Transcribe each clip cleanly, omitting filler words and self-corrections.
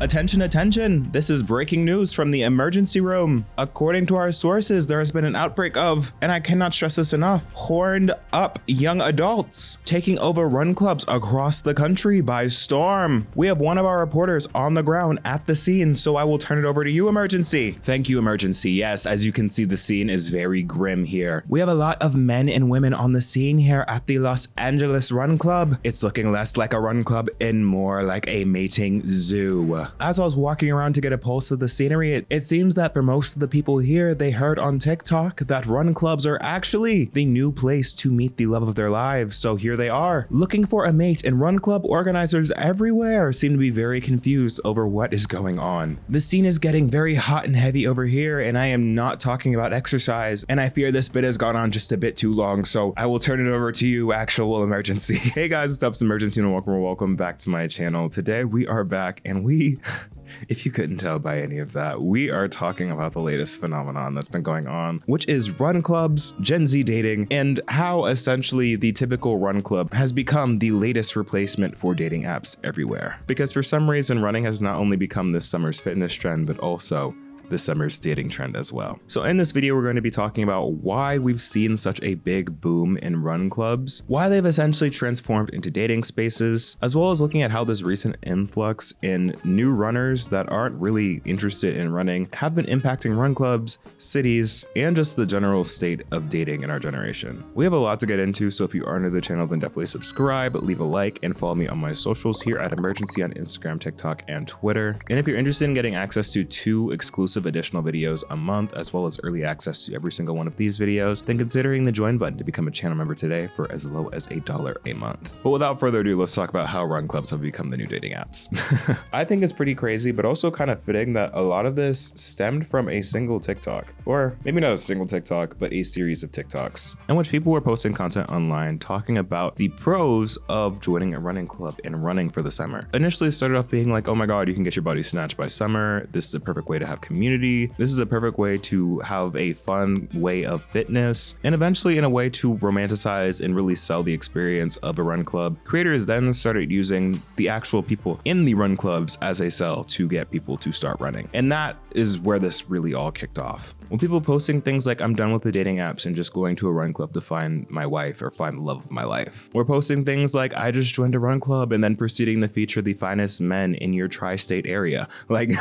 Attention, attention! This is breaking news from the emergency room. According to our sources, there has been an outbreak of, and I cannot stress this enough, horned up young adults taking over run clubs across the country by storm. We have one of our reporters on the ground at the scene, so I will turn it over to you, Emergency. Thank you, Emergency. Yes, as you can see, the scene is very grim here. We have a lot of men and women on the scene here at the Los Angeles Run Club. It's looking less like a run club and more like a mating zoo. As I was walking around to get a pulse of the scenery, it seems that for most of the people here, they heard on TikTok that run clubs are actually the new place to meet the love of their lives. So here they are, looking for a mate, and run club organizers everywhere seem to be very confused over what is going on. The scene is getting very hot and heavy over here, and I am not talking about exercise, and I fear this bit has gone on just a bit too long, so I will turn it over to you, actual Emergency. Hey guys, it's Emergency, and welcome back to my channel. Today we are back, and if you couldn't tell by any of that, we are talking about the latest phenomenon that's been going on, which is run clubs, Gen Z dating, and how essentially the typical run club has become the latest replacement for dating apps everywhere. Because for some reason, running has not only become this summer's fitness trend, but also this summer's dating trend as well. So in this video, we're going to be talking about why we've seen such a big boom in run clubs, why they've essentially transformed into dating spaces, as well as looking at how this recent influx in new runners that aren't really interested in running have been impacting run clubs, cities, and just the general state of dating in our generation. We have a lot to get into, so if you are new to the channel, then definitely subscribe, leave a like, and follow me on my socials here at Emergency on Instagram, TikTok, and Twitter. And if you're interested in getting access to 2 exclusive additional videos a month, as well as early access to every single one of these videos, then considering the join button to become a channel member today for as low as $1 a month. But without further ado, let's talk about how run clubs have become the new dating apps. I think it's pretty crazy, but also kind of fitting that a lot of this stemmed from a single TikTok, or maybe not a single TikTok, but a series of TikToks, in which people were posting content online talking about the pros of joining a running club and running for the summer. Initially, it started off being like, oh my God, you can get your body snatched by summer. This is a perfect way to have community. This is a perfect way to have a fun way of fitness, and eventually in a way to romanticize and really sell the experience of a run club. Creators then started using the actual people in the run clubs as a sell to get people to start running. And that is where this really all kicked off. When people posting things like, I'm done with the dating apps and just going to a run club to find my wife or find the love of my life. Or posting things like, I just joined a run club, and then proceeding to feature the finest men in your tri-state area. Like,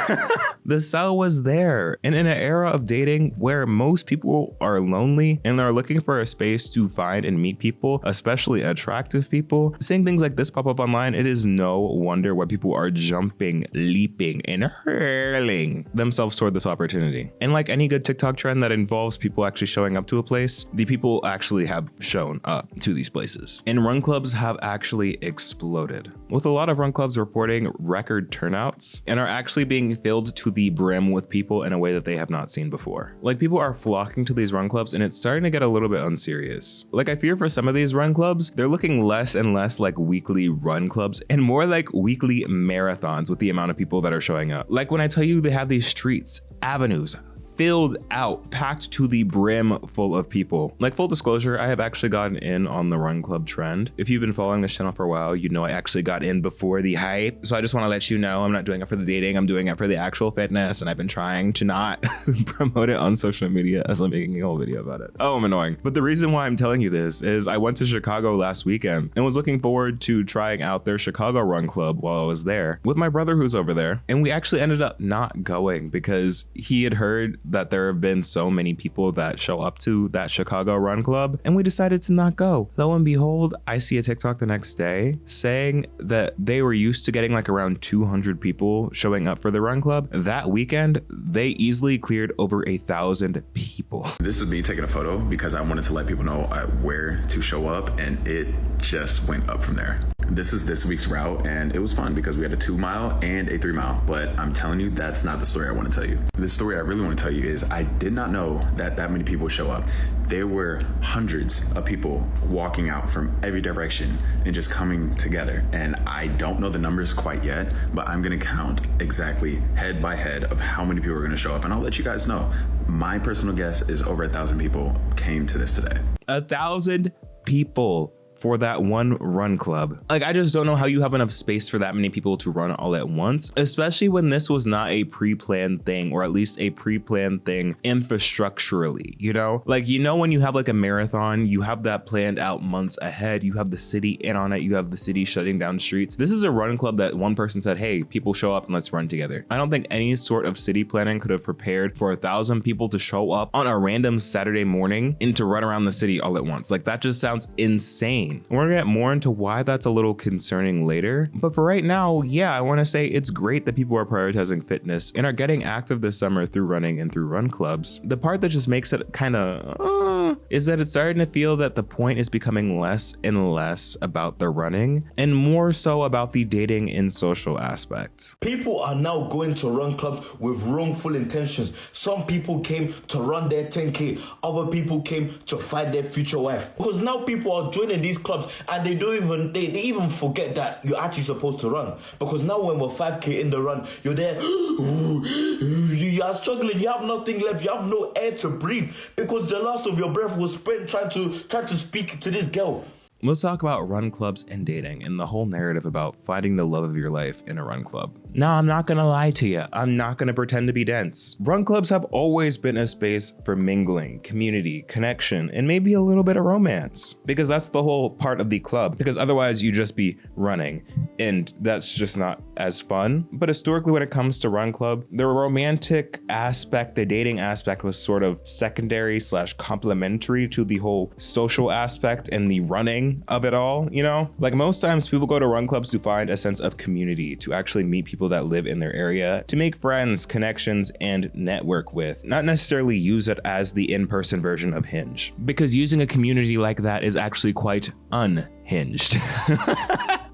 the sell was there. And in an era of dating where most people are lonely and are looking for a space to find and meet people, especially attractive people, seeing things like this pop up online, it is no wonder why people are jumping, leaping, and hurling themselves toward this opportunity. And like any good TikTok trend that involves people actually showing up to a place, the people actually have shown up to these places. And run clubs have actually exploded, with a lot of run clubs reporting record turnouts and are actually being filled to the brim with people in a way that they have not seen before. Like, people are flocking to these run clubs, and it's starting to get a little bit unserious. Like, I fear for some of these run clubs, they're looking less and less like weekly run clubs and more like weekly marathons with the amount of people that are showing up. Like, when I tell you they have these streets, avenues, filled out, packed to the brim full of people. Like, full disclosure, I have actually gotten in on the run club trend. If you've been following this channel for a while, you know I actually got in before the hype. So I just want to let you know I'm not doing it for the dating, I'm doing it for the actual fitness, and I've been trying to not promote it on social media as I'm making a whole video about it. Oh, I'm annoying. But the reason why I'm telling you this is I went to Chicago last weekend and was looking forward to trying out their Chicago run club while I was there with my brother who's over there. And we actually ended up not going because he had heard that there have been so many people that show up to that Chicago run club, and we decided to not go. Lo and behold, I see a TikTok the next day saying that they were used to getting like around 200 people showing up for the run club. That weekend, they easily cleared over 1,000 people. This is me taking a photo because I wanted to let people know where to show up, and it just went up from there. This is this week's route, and it was fun because we had a 2 mile and a 3 mile, but I'm telling you, that's not the story I want to tell you. The story I really want to tell you is I did not know that many people show up. There were hundreds of people walking out from every direction and just coming together. And I don't know the numbers quite yet, but I'm gonna count exactly head by head of how many people are gonna show up, and I'll let you guys know. My personal guess is over 1,000 people came to this today. 1,000 people for that one run club. Like, I just don't know how you have enough space for that many people to run all at once, especially when this was not a pre-planned thing, or at least a pre-planned thing infrastructurally, you know? Like, you know, when you have like a marathon, you have that planned out months ahead, you have the city in on it, you have the city shutting down streets. This is a run club that one person said, hey, people show up and let's run together. I don't think any sort of city planning could have prepared for 1,000 people to show up on a random Saturday morning and to run around the city all at once. Like, that just sounds insane. We're gonna get more into why that's a little concerning later. But for right now, yeah, I wanna say it's great that people are prioritizing fitness and are getting active this summer through running and through run clubs. The part that just makes it kind of is that it's starting to feel that the point is becoming less and less about the running and more so about the dating and social aspect. People are now going to run clubs with wrongful intentions. Some people came to run their 10K, other people came to find their future wife. Because now people are joining these clubs and they even forget that you're actually supposed to run. Because now when we're 5K in the run, you're there, you are struggling, you have nothing left, you have no air to breathe because the last of your breath was spent trying to speak to this girl. Let's talk about run clubs and dating and the whole narrative about finding the love of your life in a run club. Now, I'm not gonna lie to you. I'm not gonna pretend to be dense. Run clubs have always been a space for mingling, community, connection, and maybe a little bit of romance. Because that's the whole part of the club. Because otherwise you just be running, and that's just not as fun. But historically, when it comes to run club, the romantic aspect, the dating aspect was sort of secondary / complementary to the whole social aspect and the running of it all, you know? Like, most times people go to run clubs to find a sense of community, to actually meet people that live in their area, to make friends, connections, and network with, not necessarily use it as the in-person version of Hinge. Because using a community like that is actually quite unhinged.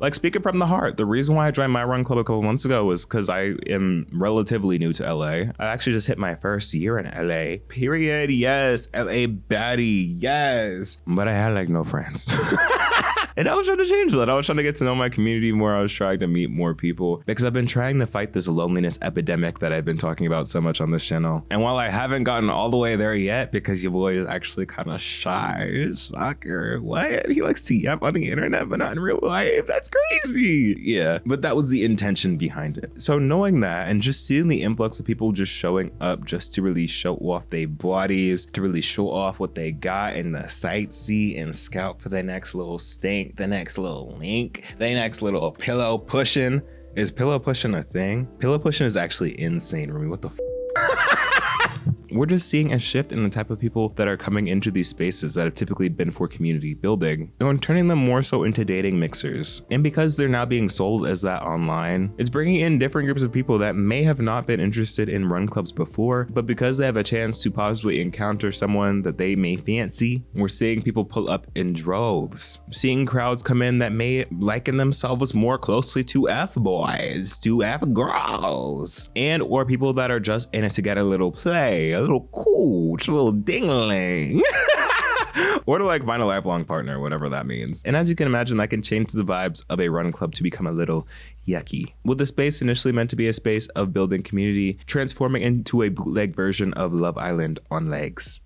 Like, speaking from the heart, the reason why I joined my run club a couple months ago was because I am relatively new to LA. I actually just hit my first year in LA. Period. Yes. LA baddie. Yes. But I had like no friends. And I was trying to change that. I was trying to get to know my community more. I was trying to meet more people because I've been trying to fight this loneliness epidemic that I've been talking about so much on this channel. And while I haven't gotten all the way there yet, because your boy is actually kind of shy, shocker, what? He likes to yap on the internet, but not in real life. That's crazy. Yeah, but that was the intention behind it. So knowing that and just seeing the influx of people just showing up just to really show off their bodies, to really show off what they got in the sightsee and scout for the next little stink, the next little link, the next little pillow pushing. Is pillow pushing a thing? Pillow pushing is actually insane, Remy. What the We're just seeing a shift in the type of people that are coming into these spaces that have typically been for community building, and turning them more so into dating mixers. And because they're now being sold as that online, it's bringing in different groups of people that may have not been interested in run clubs before, but because they have a chance to possibly encounter someone that they may fancy, we're seeing people pull up in droves. Seeing crowds come in that may liken themselves more closely to F-boys, to F-girls, and or people that are just in it to get a little play, a little cooch, a little dingling. Or to like find a lifelong partner, whatever that means. And as you can imagine, that can change the vibes of a run club to become a little yucky. With the space initially meant to be a space of building community, transforming into a bootleg version of Love Island on legs.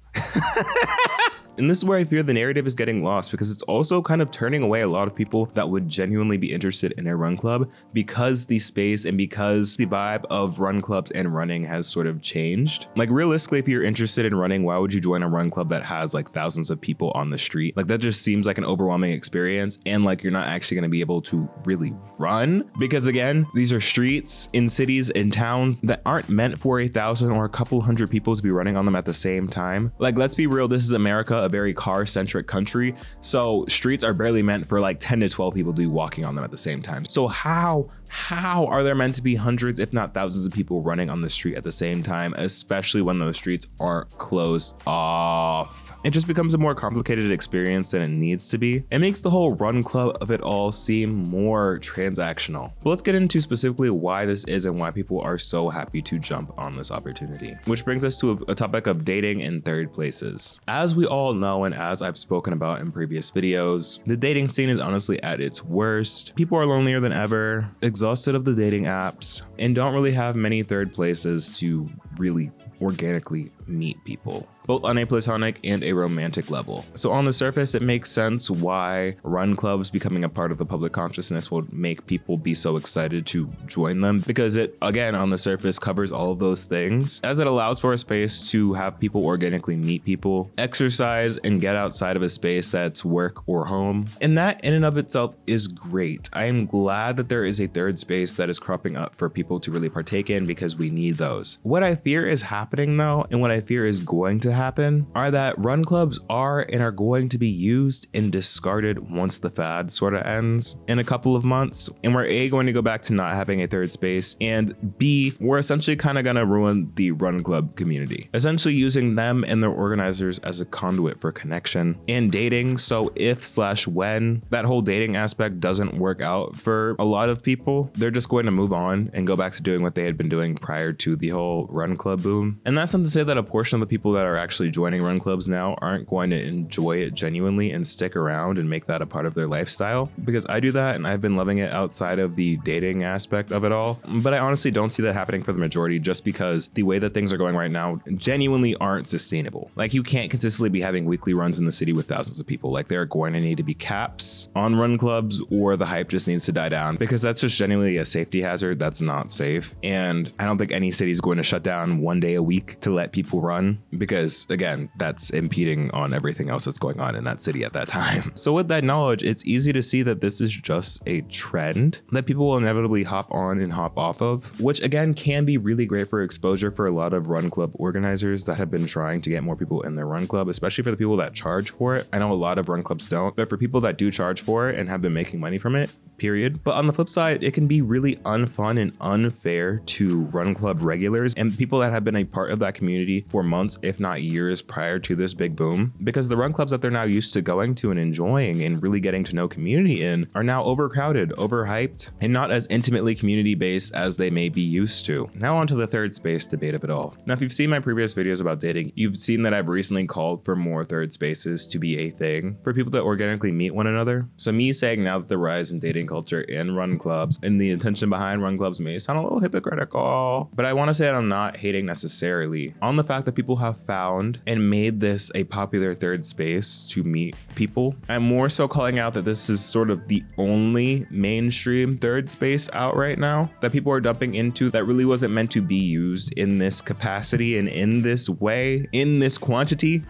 And this is where I fear the narrative is getting lost, because it's also kind of turning away a lot of people that would genuinely be interested in a run club, because the space and because the vibe of run clubs and running has sort of changed. Like, realistically, if you're interested in running, why would you join a run club that has like thousands of people on the street? Like, that just seems like an overwhelming experience, and like you're not actually going to be able to really run, because again, these are streets in cities and towns that aren't meant for 1,000 or a couple hundred people to be running on them at the same time. Like, let's be real, this is America, a very car-centric country, so streets are barely meant for like 10 to 12 people to be walking on them at the same time. So how are there meant to be hundreds, if not thousands of people running on the street at the same time, especially when those streets are closed off? It just becomes a more complicated experience than it needs to be. It makes the whole run club of it all seem more transactional. But let's get into specifically why this is and why people are so happy to jump on this opportunity. Which brings us to a topic of dating in third places. As we all know, and as I've spoken about in previous videos, the dating scene is honestly at its worst. People are lonelier than ever, exhausted of the dating apps, and don't really have many third places to really organically meet people. both on a platonic and a romantic level. So on the surface, it makes sense why run clubs becoming a part of the public consciousness will make people be so excited to join them, because it, again, on the surface covers all of those things, as it allows for a space to have people organically meet people, exercise, and get outside of a space that's work or home. And that in and of itself is great. I am glad that there is a third space that is cropping up for people to really partake in, because we need those. What I fear is happening though, and what I fear is going to happen, are that run clubs are and are going to be used and discarded once the fad sort of ends in a couple of months. And we're A, going to go back to not having a third space, and B, we're essentially kind of going to ruin the run club community, essentially using them and their organizers as a conduit for connection and dating. So if/when that whole dating aspect doesn't work out for a lot of people, they're just going to move on and go back to doing what they had been doing prior to the whole run club boom. And that's not to say that a portion of the people that are actually joining run clubs now aren't going to enjoy it genuinely and stick around and make that a part of their lifestyle, because I do that and I've been loving it outside of the dating aspect of it all. But I honestly don't see that happening for the majority, just because the way that things are going right now genuinely aren't sustainable. Like, you can't consistently be having weekly runs in the city with thousands of people. Like, there are going to need to be caps on run clubs, or the hype just needs to die down, because that's just genuinely a safety hazard that's not safe. And I don't think any city is going to shut down one day a week to let people run, because again, that's impeding on everything else that's going on in that city at that time. So with that knowledge, it's easy to see that this is just a trend that people will inevitably hop on and hop off of, which again can be really great for exposure for a lot of run club organizers that have been trying to get more people in their run club, especially for the people that charge for it. I know a lot of run clubs don't, but for people that do charge for it and have been making money from it, period. But on the flip side, it can be really unfun and unfair to run club regulars and people that have been a part of that community for months, if not years, prior to this big boom, because the run clubs that they're now used to going to and enjoying and really getting to know community in are now overcrowded, overhyped, and not as intimately community based as they may be used to. Now on to the third space debate of it all. Now, if you've seen my previous videos about dating, you've seen that I've recently called for more third spaces to be a thing for people to organically meet one another. So me saying now that the rise in dating culture in run clubs and the intention behind run clubs may sound a little hypocritical, but I want to say that I'm not hating necessarily on the fact that people have found and made this a popular third space to meet people. I'm more so calling out that this is sort of the only mainstream third space out right now that people are dumping into that really wasn't meant to be used in this capacity and in this way, in this quantity,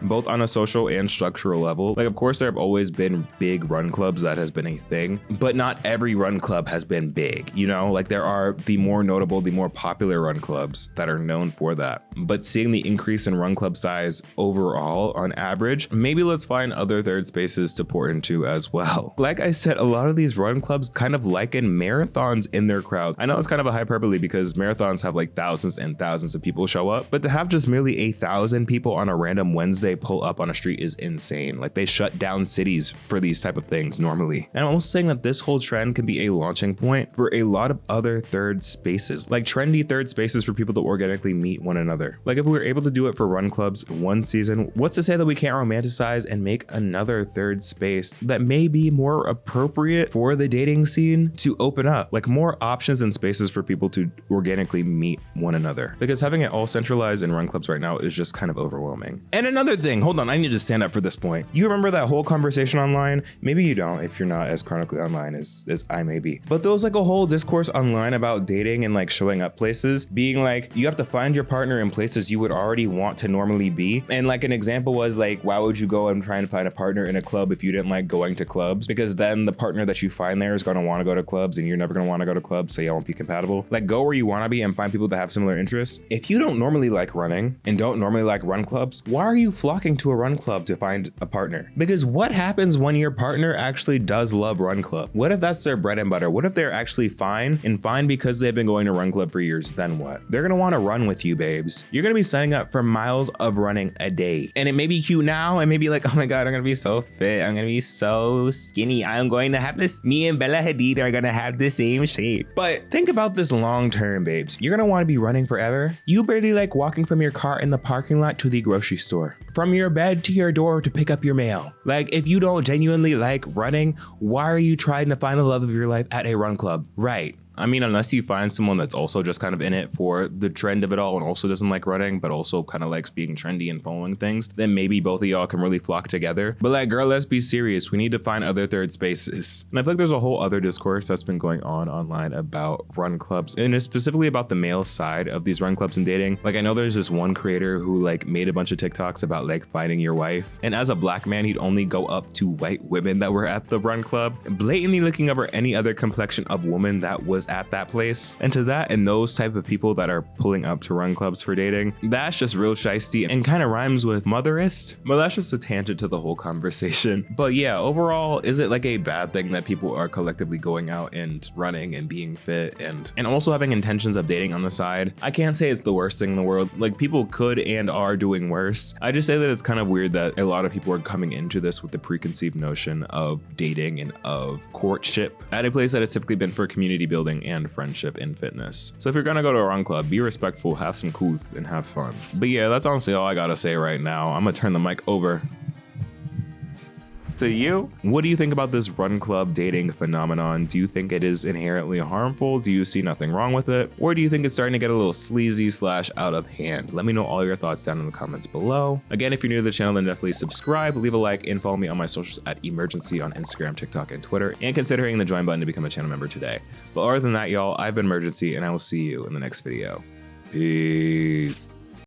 both on a social and structural level. Like, of course, there have always been big run clubs that has been a thing, but not every run club has been big, you know? Like, there are the more notable, the more popular run clubs that are known for that. But seeing the increase in run club size overall on average, maybe let's find other third spaces to pour into as well. Like I said, a lot of these run clubs kind of liken marathons in their crowds. I know it's kind of a hyperbole because marathons have like thousands and thousands of people show up, but to have just merely 1,000 people on a random Wednesday pull up on a street is insane. Like, they shut down cities for these type of things normally. And I'm almost saying that this whole trend can be a launching point for a lot of other third spaces, like trendy third spaces for people to organically meet one another. Like, if we were able to do it for run clubs one season, what's to say that we can't romanticize and make another third space that may be more appropriate for the dating scene to open up, like more options and spaces for people to organically meet one another, because having it all centralized in run clubs right now is just kind of overwhelming. And another thing, hold on, I need to stand up for this point. You remember that whole conversation online? Maybe you don't if you're not as chronically online as I may be, but there was like a whole discourse online about dating and like showing up places, being like, you have to find your partner in places you would already want to normally be. And like an example was like, why would you go and try and find a partner in a club if you didn't like going to clubs? Because then the partner that you find there is going to want to go to clubs and you're never going to want to go to clubs, so you won't be compatible. Like, go where you want to be and find people that have similar interests. If you don't normally like running and don't normally like run clubs, why are you flocking to a run club to find a partner? Because what happens when your partner actually does love run club? What if that's their bread and butter? What if they're actually fine because they've been going to run club for years? Then what? They're going to want to run with you, babes. You're going to be signing up for miles of running a day. And it may be cute now and maybe like, oh my God, I'm going to be so fit. I'm going to be so skinny. I'm going to have this. Me and Bella Hadid are going to have the same shape. But think about this long term, babes. You're going to want to be running forever. You barely like walking from your car in the parking lot to the grocery store, from your bed to your door to pick up your mail. Like, if you don't genuinely like running, why are you trying to find the love of your life at a run club? Right. I mean, unless you find someone that's also just kind of in it for the trend of it all and also doesn't like running, but also kind of likes being trendy and following things, then maybe both of y'all can really flock together. But like, girl, let's be serious. We need to find other third spaces. And I feel like there's a whole other discourse that's been going on online about run clubs, and it's specifically about the male side of these run clubs and dating. Like, I know there's this one creator who like made a bunch of TikToks about like finding your wife. And as a black man, he'd only go up to white women that were at the run club, blatantly looking over any other complexion of woman that was at that place. And to that and those type of people that are pulling up to run clubs for dating, that's just real shiesty and kind of rhymes with motherist. But that's just a tangent to the whole conversation. But yeah, overall, is it like a bad thing that people are collectively going out and running and being fit and also having intentions of dating on the side? I can't say it's the worst thing in the world. Like, people could and are doing worse. I just say that it's kind of weird that a lot of people are coming into this with the preconceived notion of dating and of courtship at a place that has typically been for community building and friendship and fitness. So if you're gonna go to a run club, be respectful, have some couth, and have fun. But yeah, that's honestly all I gotta say right now. I'm gonna turn the mic over to you. What do you think about this run club dating phenomenon? Do you think it is inherently harmful? Do you see nothing wrong with it? Or do you think it's starting to get a little sleazy / out of hand? Let me know all your thoughts down in the comments below. Again, if you're new to the channel, then definitely subscribe, leave a like, and follow me on my socials at Imurgency on Instagram, TikTok, and Twitter, and consider hitting the join button to become a channel member today. But other than that, y'all, I've been Imurgency, and I will see you in the next video. Peace.